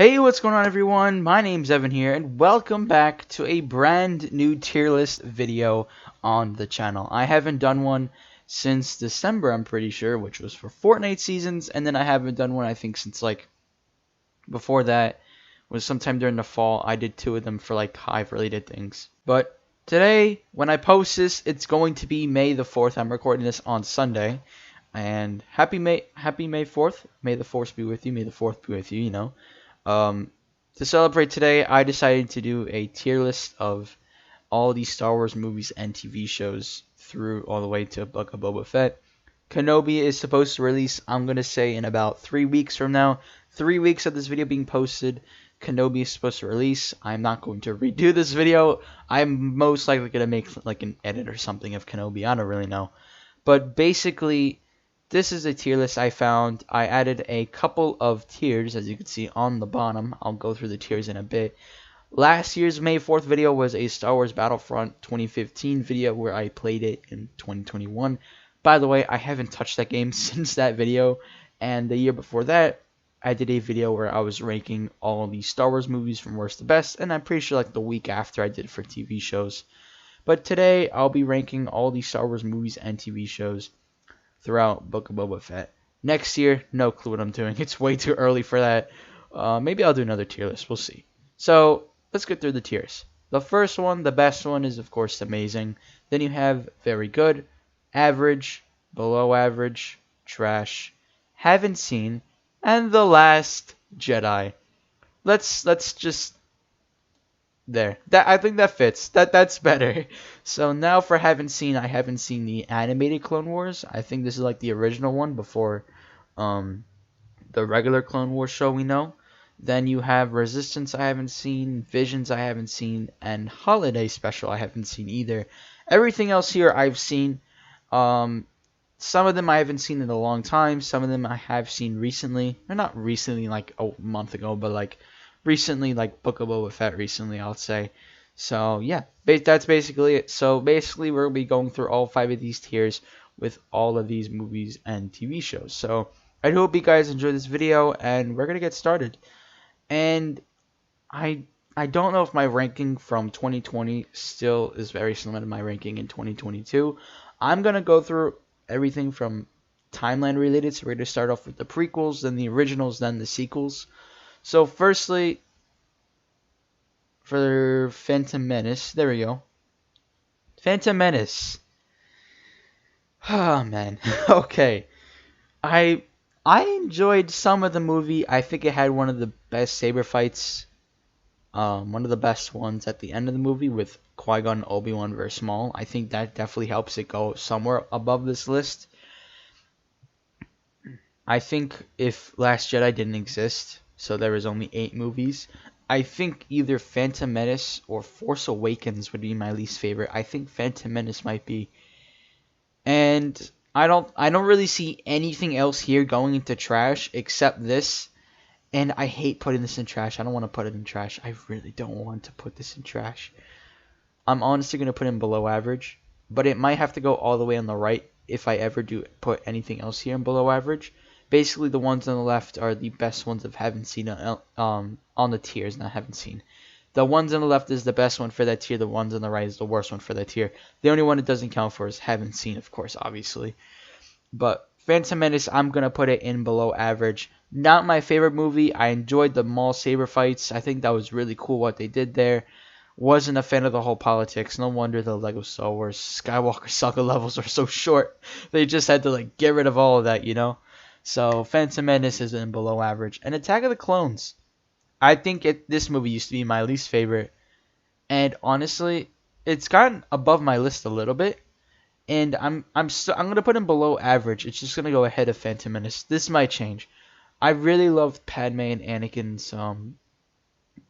Hey, what's going on everyone? My name's Evan here, and welcome back to a brand new tier list video on the channel. I haven't done one since December, I'm pretty sure, which was for Fortnite seasons, and then I haven't done one, I think, since, before that, was sometime during the fall. I did two of them for, Hive-related things. But today, when I post this, it's going to be May the 4th. I'm recording this on Sunday. And happy May 4th. May the 4th be with you. May the 4th be with you, you know. To celebrate today, I decided to do a tier list of all these Star Wars movies and TV shows through all the way to Book of Boba Fett. Kenobi is supposed to release, I'm going to say, in about 3 weeks from now. 3 weeks of this video being posted, Kenobi is supposed to release. I'm not going to redo this video. I'm most likely going to make like an edit or something of Kenobi. I don't really know. But basically, this is a tier list I found. I added a couple of tiers, as you can see on the bottom. I'll go through the tiers in a bit. Last year's May 4th video was a Star Wars Battlefront 2015 video where I played it in 2021. By the way, I haven't touched that game since that video. And the year before that, I did a video where I was ranking all the Star Wars movies from worst to best. And I'm pretty sure like the week after I did it for TV shows. But today, I'll be ranking all the Star Wars movies and TV shows throughout Book of Boba Fett. Next year, no clue what I'm doing. It's way too early for that. Maybe I'll do another tier list. We'll see. So, let's get through the tiers. The first one, the best one, is of course amazing. Then you have very good, average, below average, trash, haven't seen, and the last, Jedi. Let's just there. I think that fits. That's better. So now for haven't seen, I haven't seen the animated Clone Wars. I think this is like the original one before the regular Clone Wars show we know. Then you have Resistance I haven't seen, Visions I haven't seen, and Holiday Special I haven't seen either. Everything else here I've seen. Some of them I haven't seen in a long time. Some of them I have seen recently. Or not recently, like a month ago, but like recently, like Book of Boba Fett recently, I'll say. So, yeah, that's basically it. So, basically, we'll be going through all 5 of these tiers with all of these movies and TV shows. So, I hope you guys enjoyed this video, and we're going to get started. And I don't know if my ranking from 2020 still is very similar to my ranking in 2022. I'm going to go through everything from timeline related. So, we're going to start off with the prequels, then the originals, then the sequels. So, firstly, for Phantom Menace, there we go. Phantom Menace. Oh, man. Okay. I enjoyed some of the movie. I think it had one of the best saber fights. One of the best ones at the end of the movie with Qui-Gon and Obi-Wan versus Maul. I think that definitely helps it go somewhere above this list. I think if Last Jedi didn't exist, so there was only 8 movies, I think either Phantom Menace or Force Awakens would be my least favorite. I think Phantom Menace might be. And I don't really see anything else here going into trash except this. And I hate putting this in trash. I don't want to put it in trash. I really don't want to put this in trash. I'm honestly going to put it in below average. But it might have to go all the way on the right if I ever do put anything else here in below average. Basically, the ones on the left are the best ones I haven't seen on the tiers, and I haven't seen. The ones on the left is the best one for that tier. The ones on the right is the worst one for that tier. The only one it doesn't count for is haven't seen, of course, obviously. But Phantom Menace, I'm going to put it in below average. Not my favorite movie. I enjoyed the Maul saber fights. I think that was really cool what they did there. Wasn't a fan of the whole politics. No wonder the Lego Star Wars Skywalker Saga levels are so short. They just had to get rid of all of that, you know? So, Phantom Menace is in below average. And Attack of the Clones. I think this movie used to be my least favorite. And honestly, it's gotten above my list a little bit. And I'm going to put him below average. It's just going to go ahead of Phantom Menace. This might change. I really loved Padme and Anakin's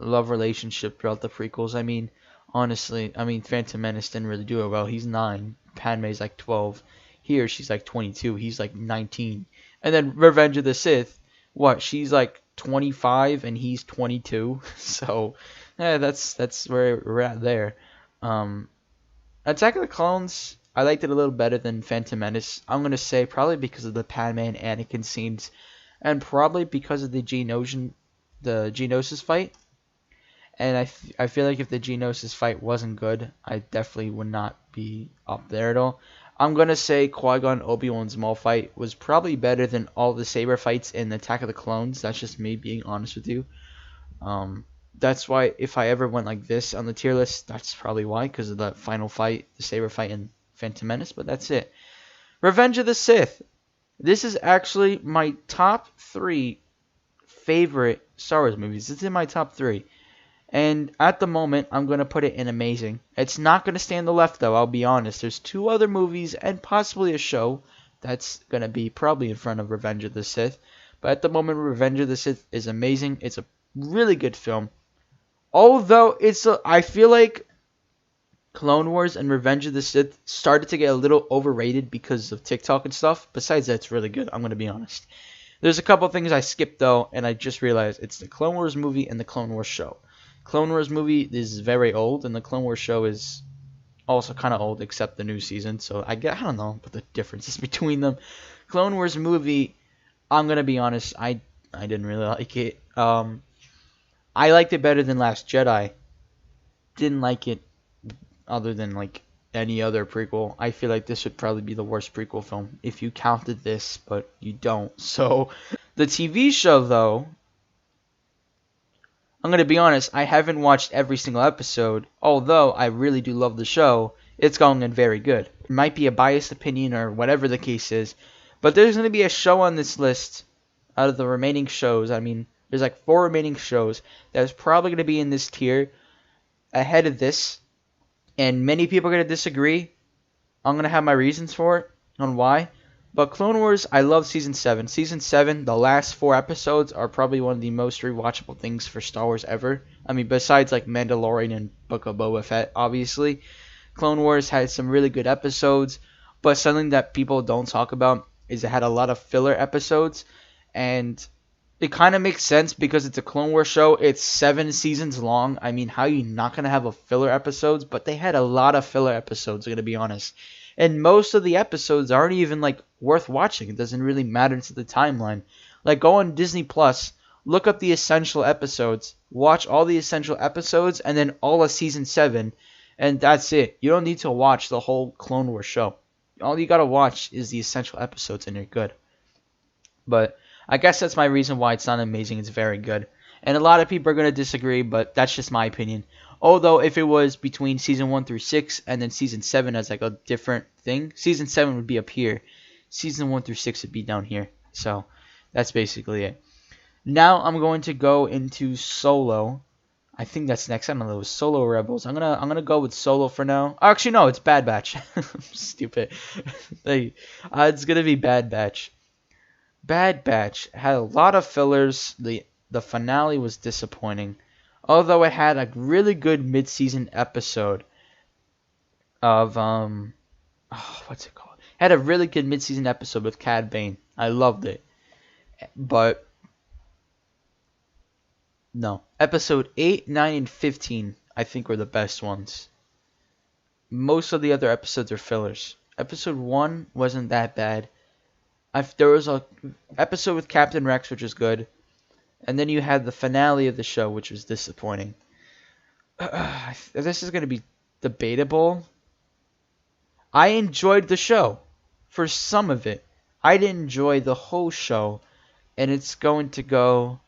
love relationship throughout the prequels. I mean, honestly, Phantom Menace didn't really do it well. He's 9. Padme's like 12. Here, she's like 22. He's like 19. And then Revenge of the Sith, what? She's like 25 and he's 22. So, yeah, that's where we're at there. Attack of the Clones, I liked it a little better than Phantom Menace. I'm going to say probably because of the Padme and Anakin scenes. And probably because of the Geonosian the Geonosis fight. And I feel like if the Geonosis fight wasn't good, I definitely would not be up there at all. I'm going to say Qui-Gon Obi-Wan's Maul fight was probably better than all the saber fights in Attack of the Clones. That's just me being honest with you. That's why if I ever went like this on the tier list, that's probably why, because of the final fight, the saber fight in Phantom Menace, but that's it. Revenge of the Sith. This is actually my top 3 favorite Star Wars movies. It's in my top 3. And at the moment, I'm going to put it in amazing. It's not going to stay on the left, though, I'll be honest. There's 2 other movies and possibly a show that's going to be probably in front of Revenge of the Sith. But at the moment, Revenge of the Sith is amazing. It's a really good film. Although, I feel like Clone Wars and Revenge of the Sith started to get a little overrated because of TikTok and stuff. Besides that, it's really good, I'm going to be honest. There's a couple things I skipped, though, and I just realized it's the Clone Wars movie and the Clone Wars show. Clone Wars movie is very old, and the Clone Wars show is also kind of old, except the new season. So I don't know what the difference is between them. Clone Wars movie, I'm gonna be honest, I didn't really like it. I liked it better than Last Jedi. Didn't like it other than like any other prequel. I feel like this would probably be the worst prequel film if you counted this, but you don't. So the TV show, though, I'm going to be honest, I haven't watched every single episode. Although I really do love the show, it's going in very good. It might be a biased opinion or whatever the case is, but there's going to be a show on this list out of the remaining shows. I mean, there's like 4 remaining shows that's probably going to be in this tier ahead of this, and many people are going to disagree. I'm going to have my reasons for it on why. But Clone Wars, I love Season 7. Season 7, the last 4 episodes are probably one of the most rewatchable things for Star Wars ever. I mean, besides like Mandalorian and Book of Boba Fett, obviously. Clone Wars had some really good episodes, but something that people don't talk about is it had a lot of filler episodes. And it kind of makes sense because it's a Clone Wars show. It's 7 seasons long. I mean, how are you not going to have a filler episodes? But they had a lot of filler episodes, I'm going to be honest. And most of the episodes aren't even like worth watching. It doesn't really matter to the timeline. Like, go on Disney Plus, look up the essential episodes, watch all the essential episodes, and then all of Season 7, and that's it. You don't need to watch the whole Clone Wars show. All you gotta watch is the essential episodes, and you're good. But I guess that's my reason why it's not amazing. It's very good. And a lot of people are going to disagree, but that's just my opinion. Although if it was between Season 1 through 6 and then Season 7 as like a different thing, Season 7 would be up here. Season 1 through 6 would be down here. So that's basically it. Now I'm going to go into Solo. I think that's next. I don't know. It was Solo or Rebels. I'm gonna go with Solo for now. Oh, actually, no. It's Bad Batch. I'm stupid. It's gonna be Bad Batch. Bad Batch had a lot of fillers. The finale was disappointing. Although it had a really good mid-season episode of what's it called? It had a really good mid-season episode with Cad Bane. I loved it. But no, episode 8, 9, and 15 I think were the best ones. Most of the other episodes are fillers. Episode 1 wasn't that bad. There was a episode with Captain Rex, which was good. And then you had the finale of the show, which was disappointing. This is going to be debatable. I enjoyed the show for some of it. I didn't enjoy the whole show. And it's going to go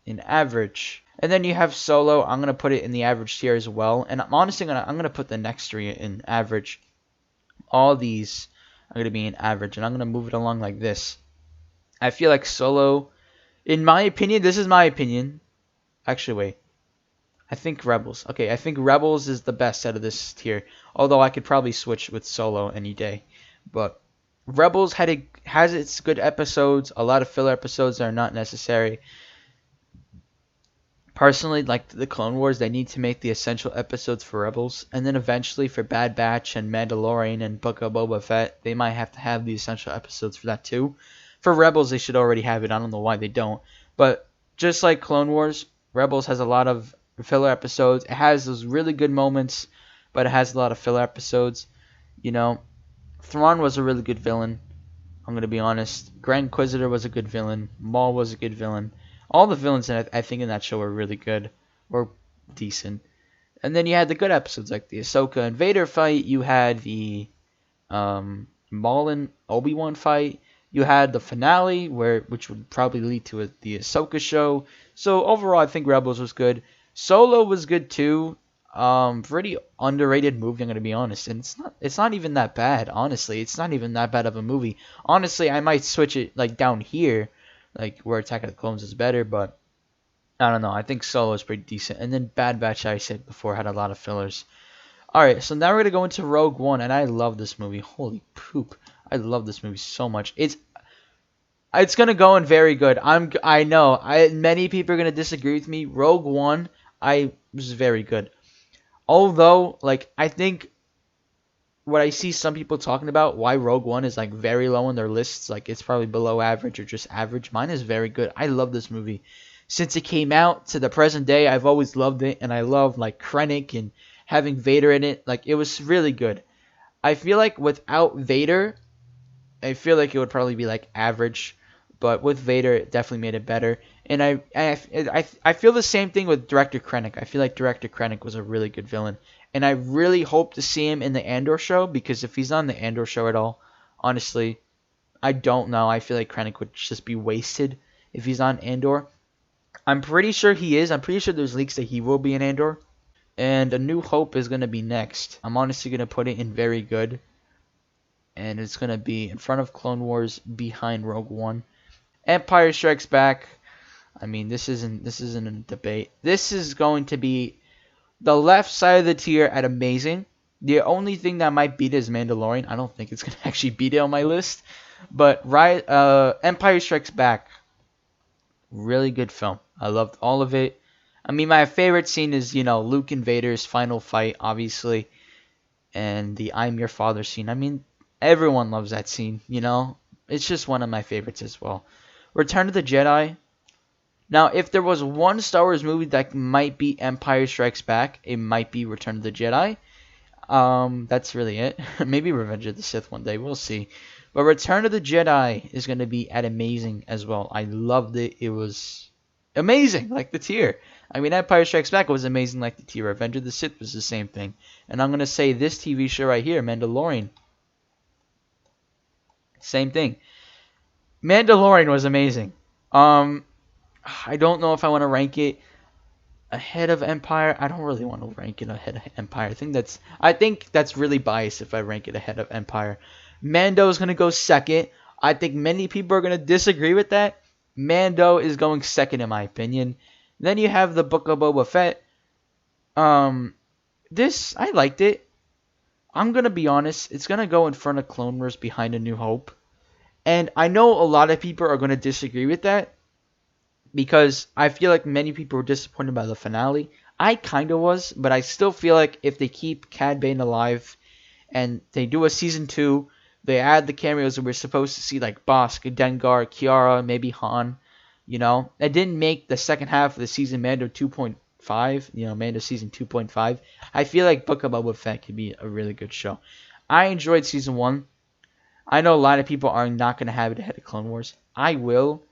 in average. And then you have Solo. I'm going to put it in the average tier as well. And I'm honestly I'm going to put the next 3 in average. All these are going to be in average. And I'm going to move it along like this. I feel like Solo, in my opinion, this is my opinion. Actually, wait. I think Rebels. Okay, I think Rebels is the best out of this tier. Although I could probably switch with Solo any day. But Rebels has its good episodes. A lot of filler episodes that are not necessary. Personally, like the Clone Wars, they need to make the essential episodes for Rebels. And then eventually for Bad Batch and Mandalorian and Book of Boba Fett, they might have to have the essential episodes for that too. For Rebels, they should already have it. I don't know why they don't. But just like Clone Wars, Rebels has a lot of filler episodes. It has those really good moments, but it has a lot of filler episodes. You know, Thrawn was a really good villain. I'm going to be honest. Grand Inquisitor was a good villain. Maul was a good villain. All the villains I think in that show were really good, or decent. And then you had the good episodes like the Ahsoka and Vader fight. You had the Maul and Obi-Wan fight. You had the finale, which would probably lead to the Ahsoka show. So overall, I think Rebels was good. Solo was good too. Pretty underrated movie. I'm gonna be honest, and it's not even that bad. Honestly, it's not even that bad of a movie. Honestly, I might switch it like down here, like where Attack of the Clones is better, but I don't know. I think Solo is pretty decent. And then Bad Batch, I said before, had a lot of fillers. Alright, so now we're gonna go into Rogue One, and I love this movie. Holy poop. I love this movie so much. It's gonna go in very good. I know. Many people are gonna disagree with me. Rogue One, I was very good. Although, like, I think what I see some people talking about, why Rogue One is like very low on their lists, like it's probably below average or just average. Mine is very good. I love this movie. Since it came out to the present day, I've always loved it, and I love like Krennic and having Vader in it. Like it was really good. I feel like without Vader, I feel like it would probably be like average, but with Vader, it definitely made it better. And I feel the same thing with Director Krennic. I feel like Director Krennic was a really good villain, and I really hope to see him in the Andor show, because if he's on the Andor show at all, honestly, I don't know. I feel like Krennic would just be wasted if he's on Andor. I'm pretty sure he is. I'm pretty sure there's leaks that he will be in Andor. And A New Hope is going to be next. I'm honestly going to put it in very good. And it's going to be in front of Clone Wars, behind Rogue One. Empire Strikes Back. I mean, this isn't a debate. This is going to be the left side of the tier at amazing. The only thing that might beat it is Mandalorian. I don't think it's going to actually beat it on my list. But Empire Strikes Back, really good film. I loved all of it. I mean, my favorite scene is, Luke and Vader's final fight, obviously. And the I'm Your Father scene. I mean, everyone loves that scene, It's just one of my favorites as well. Return of the Jedi. Now, if there was one Star Wars movie that might be Empire Strikes Back, it might be Return of the Jedi. That's really it. Maybe Revenge of the Sith one day. We'll see. But Return of the Jedi is going to be at amazing as well. I loved it. It was amazing, like the tier. I mean, Empire Strikes Back was amazing like the tier. Revenge of the Sith was the same thing. And I'm going to say this TV show right here, Mandalorian, same thing. Mandalorian was amazing. I don't know if I want to rank it ahead of Empire. I don't really want to rank it ahead of Empire. I think that's really biased if I rank it ahead of Empire. Mando is going to go second. I think many people are going to disagree with that. Mando is going second in my opinion. Then you have the Book of Boba Fett. This, I liked it. I'm going to be honest. It's going to go in front of Clone Wars, behind A New Hope. And I know a lot of people are going to disagree with that, because I feel like many people were disappointed by the finale. I kind of was, but I still feel like if they keep Cad Bane alive and they do a season 2, they add the cameos that we're supposed to see, like Bossk, Dengar, Kiara, maybe Han. It didn't make the second half of the season Mando 2.5, Mando season 2.5. I feel like Book of Boba Fett could be a really good show. I enjoyed season 1. I know a lot of people are not going to have it ahead of Clone Wars. I will.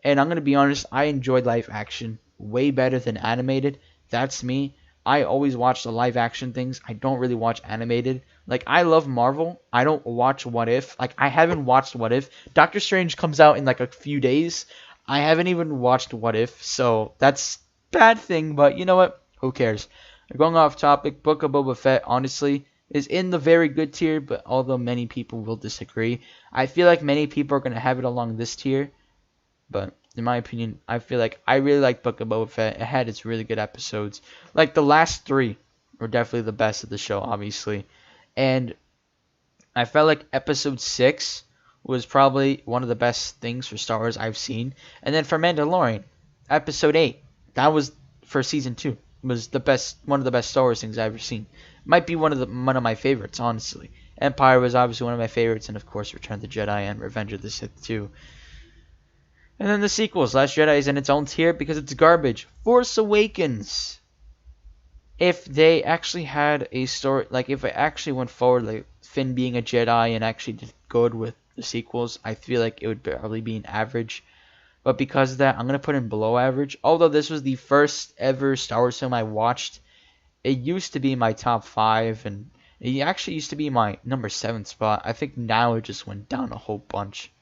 And I'm going to be honest, I enjoyed live action way better than animated. That's me. I always watch the live action things. I don't really watch animated. Like, I love Marvel. I don't watch What If. Like, I haven't watched What If. Doctor Strange comes out in like a few days. I haven't even watched What If. So, that's a bad thing. But you know what? Who cares? Going off topic, Book of Boba Fett, honestly, is in the very good tier. But although many people will disagree, I feel like many people are going to have it along this tier. But in my opinion, I feel like I really like Book of Boba Fett. It had its really good episodes. Like the last 3 were definitely the best of the show, obviously. And I felt like episode 6 was probably one of the best things for Star Wars I've seen. And then for Mandalorian, episode 8, that was for season 2, was one of the best Star Wars things I've ever seen. Might be one of my favorites, honestly. Empire was obviously one of my favorites, and of course Return of the Jedi and Revenge of the Sith too. And then the sequels. Last Jedi is in its own tier because it's garbage. Force Awakens. If they actually had a story, like if it actually went forward, like Finn being a Jedi and actually did good with the sequels, I feel like it would probably be an average. but because of that, I'm going to put in below average. Although this was the first ever Star Wars film I watched, it used to be my top 5, and it actually used to be my number 7 spot. I think now it just went down a whole bunch.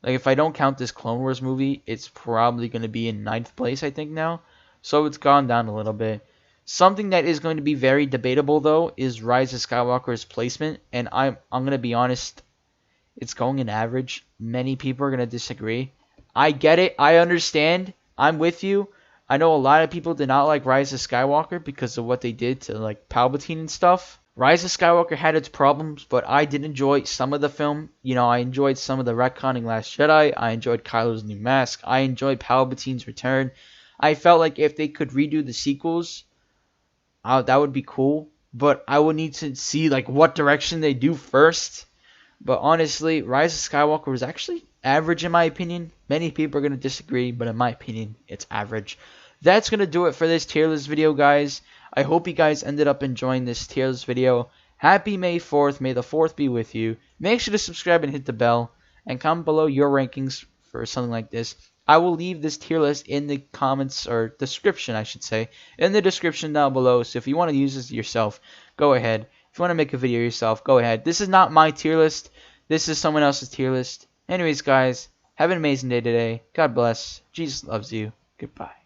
Like, if I don't count this Clone Wars movie, it's probably going to be in 9th place, I think, now. So it's gone down a little bit. Something that is going to be very debatable, though, is Rise of Skywalker's placement. And I'm going to be honest, it's going in average. Many people are going to disagree. I get it. I understand. I'm with you. I know a lot of people did not like Rise of Skywalker because of what they did to, like, Palpatine and stuff. Rise of Skywalker had its problems, but I did enjoy some of the film. You know, I enjoyed some of the retconning Last Jedi. I enjoyed Kylo's new mask. I enjoyed Palpatine's return. I felt like if they could redo the sequels, that would be cool. But I would need to see, like, what direction they do first. But honestly, Rise of Skywalker was actually average in my opinion. Many people are going to disagree, but in my opinion, it's average. That's going to do it for this tier list video, guys. I hope you guys ended up enjoying this tier list video. Happy May 4th. May the 4th be with you. Make sure to subscribe and hit the bell. And comment below your rankings for something like this. I will leave this tier list in the comments, or description, I should say. In the description down below. So if you want to use this yourself, go ahead. If you want to make a video yourself, go ahead. This is not my tier list. This is someone else's tier list. Anyways, guys, have an amazing day today. God bless. Jesus loves you. Goodbye.